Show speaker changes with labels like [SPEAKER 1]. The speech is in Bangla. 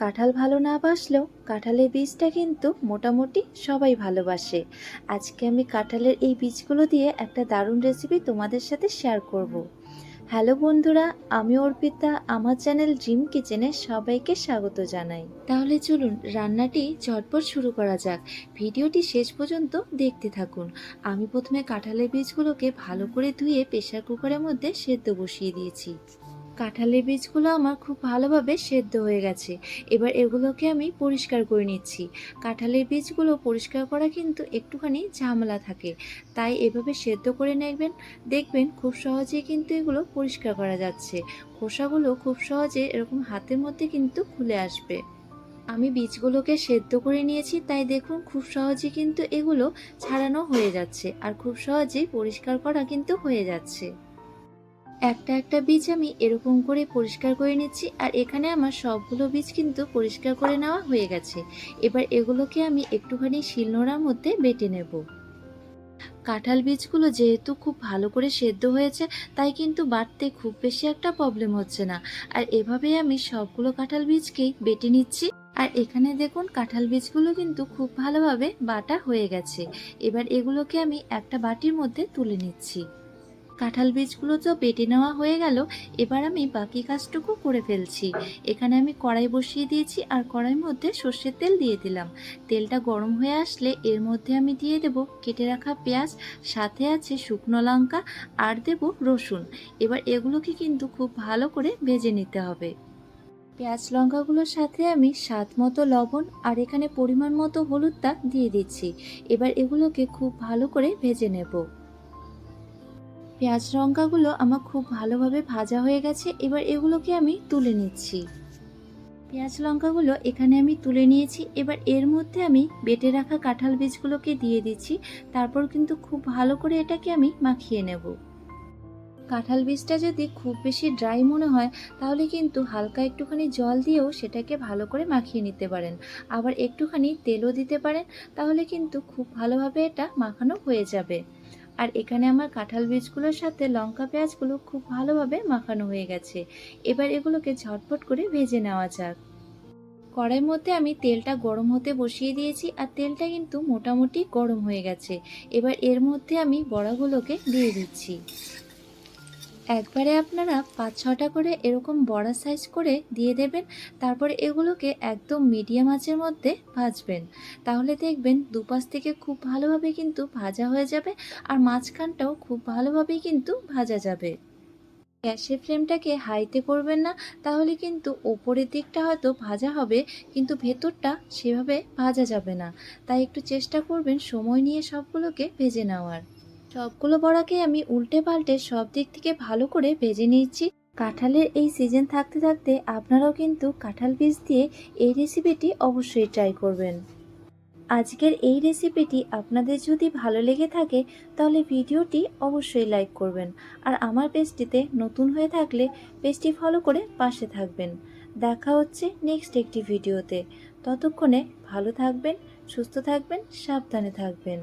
[SPEAKER 1] কাঁঠাল ভালো না বাসলেও কাঁঠালের বীজটা কিন্তু মোটামুটি সবাই ভালোবাসে। আজকে আমি কাঁঠালের এই বীজগুলো দিয়ে একটা দারুণ রেসিপি তোমাদের সাথে শেয়ার করব। হ্যালো বন্ধুরা, আমি অর্পিতা, আমার চ্যানেল ড্রিম কিচেনে সবাইকে স্বাগত জানাই। তাহলে চলুন রান্নাটি ঝটপট শুরু করা যাক। ভিডিওটি শেষ পর্যন্ত দেখতে থাকুন। আমি প্রথমে কাঁঠালের বীজগুলোকে ভালো করে ধুয়ে প্রেসার কুকারের মধ্যে সেদ্ধ বসিয়ে দিয়েছি। কাঁঠালের বীজগুলো আমার খুব ভালোভাবে সেদ্ধ হয়ে গেছে। এবার এগুলোকে আমি পরিষ্কার করে নিচ্ছি। কাঁঠালের বীজগুলো পরিষ্কার করা কিন্তু একটুখানি ঝামেলা থাকে, তাই এভাবে সেদ্ধ করে নেবেন। দেখবেন খুব সহজেই কিন্তু এগুলো পরিষ্কার করা যাচ্ছে। খোসাগুলো খুব সহজে এরকম হাতের মধ্যে কিন্তু খুলে আসবে। আমি বীজগুলোকে সেদ্ধ করে নিয়েছি, তাই দেখুন খুব সহজে কিন্তু এগুলো ছাড়ানো হয়ে যাচ্ছে আর খুব সহজেই পরিষ্কার করা কিন্তু হয়ে যাচ্ছে। একটা একটা বীজ আমি এরকম করে পরিষ্কার করে নিচ্ছি, আর এখানে আমার সবগুলো বীজ কিন্তু পরিষ্কার করে নেওয়া হয়ে গেছে। এবার এগুলোকে আমি একটুখানি শিলনোড়ার মধ্যে বেটে নেব। কাঁঠাল বীজগুলো যেহেতু খুব ভালো করে সেদ্ধ হয়েছে, তাই কিন্তু বাটতে খুব বেশি একটা প্রবলেম হচ্ছে না। আর এভাবেই আমি সবগুলো কাঁঠাল বীজকেই বেটে নিচ্ছি। আর এখানে দেখুন কাঁঠাল বীজগুলো কিন্তু খুব ভালোভাবে বাটা হয়ে গেছে। এবার এগুলোকে আমি একটা বাটির মধ্যে তুলে নিচ্ছি। কাঁঠাল বীজগুলো তো বেটে নেওয়া হয়ে গেল। এবার আমি বাকি কাজটুকু করে ফেলছি। এখানে আমি কড়াই বসিয়ে দিয়েছি, আর কড়াইয়ের মধ্যে সর্ষের তেল দিয়ে দিলাম। তেলটা গরম হয়ে আসলে এর মধ্যে আমি দিয়ে দেব কেটে রাখা পেঁয়াজ, সাথে আছে শুকনো লঙ্কা, আর দেব রসুন। এবার এগুলোকে কিন্তু খুব ভালো করে ভেজে নিতে হবে। পেঁয়াজ লঙ্কাগুলোর সাথে আমি স্বাদ মতো লবণ আর এখানে পরিমাণ মতো হলুদটা দিয়ে দিচ্ছি। এবার এগুলোকে খুব ভালো করে ভেজে নেব। পেঁয়াজ লঙ্কাগুলো আমার খুব ভালোভাবে ভাজা হয়ে গেছে। এবার এগুলোকে আমি তুলে নিচ্ছি। পেঁয়াজ লঙ্কাগুলো এখানে আমি তুলে নিয়েছি। এবার এর মধ্যে আমি বেটে রাখা কাঁঠাল বীজগুলোকে দিয়ে দিচ্ছি। তারপর কিন্তু খুব ভালো করে এটাকে আমি মাখিয়ে নেব। কাঁঠাল বীজটা যদি খুব বেশি ড্রাই মনে হয়, তাহলে কিন্তু হালকা একটুখানি জল দিয়েও সেটাকে ভালো করে মাখিয়ে নিতে পারেন। আবার একটুখানি তেলও দিতে পারেন, তাহলে কিন্তু খুব ভালোভাবে এটা মাখানো হয়ে যাবে। আর এখানে আমার কাঁঠাল বীজগুলোর সাথে লঙ্কা পেঁয়াজগুলো খুব ভালোভাবে মাখানো হয়ে গেছে। এবার এগুলোকে ঝটপট করে ভেজে নেওয়া যাক। কড়াইয়ের মধ্যে আমি তেলটা গরম হতে বসিয়ে দিয়েছি, আর তেলটা কিন্তু মোটামুটি গরম হয়ে গেছে। এবার এর মধ্যে আমি বড়াগুলোকে দিয়ে দিচ্ছি। একবারে আপনারা 5-6টা করে এরকম বড়া সাইজ করে দিয়ে দেবেন। তারপরে এগুলোকে একদম মিডিয়াম আঁচের মধ্যে ভাজবেন। তাহলে দেখবেন দুপাশ থেকে খুব ভালোভাবে কিন্তু ভাজা হয়ে যাবে, আর মাঝখানটাও খুব ভালোভাবেই কিন্তু ভাজা যাবে। গ্যাসের ফ্লেমটাকে হাইতে করবেন না, তাহলে কিন্তু ওপরের দিকটা হয়তো ভাজা হবে, কিন্তু ভেতরটা সেভাবে ভাজা যাবে না। তাই একটু চেষ্টা করবেন সময় নিয়ে সবগুলোকে ভেজে নেওয়ার। সবগুলো বড়াকে আমি উল্টে পাল্টে সব দিক থেকে ভালো করে ভেজে নিচ্ছি। কাঁঠালের এই সিজন থাকতে থাকতে আপনারাও কিন্তু কাঁঠাল বীজ দিয়ে এই রেসিপিটি অবশ্যই ট্রাই করবেন। আজকের এই রেসিপিটি আপনাদের যদি ভালো লেগে থাকে, তাহলে ভিডিওটি অবশ্যই লাইক করবেন। আর আমার পেজটিতে নতুন হয়ে থাকলে পেজটি ফলো করে পাশে থাকবেন। দেখা হচ্ছে নেক্সট একটি ভিডিওতে। ততক্ষণে ভালো থাকবেন, সুস্থ থাকবেন, সাবধানে থাকবেন।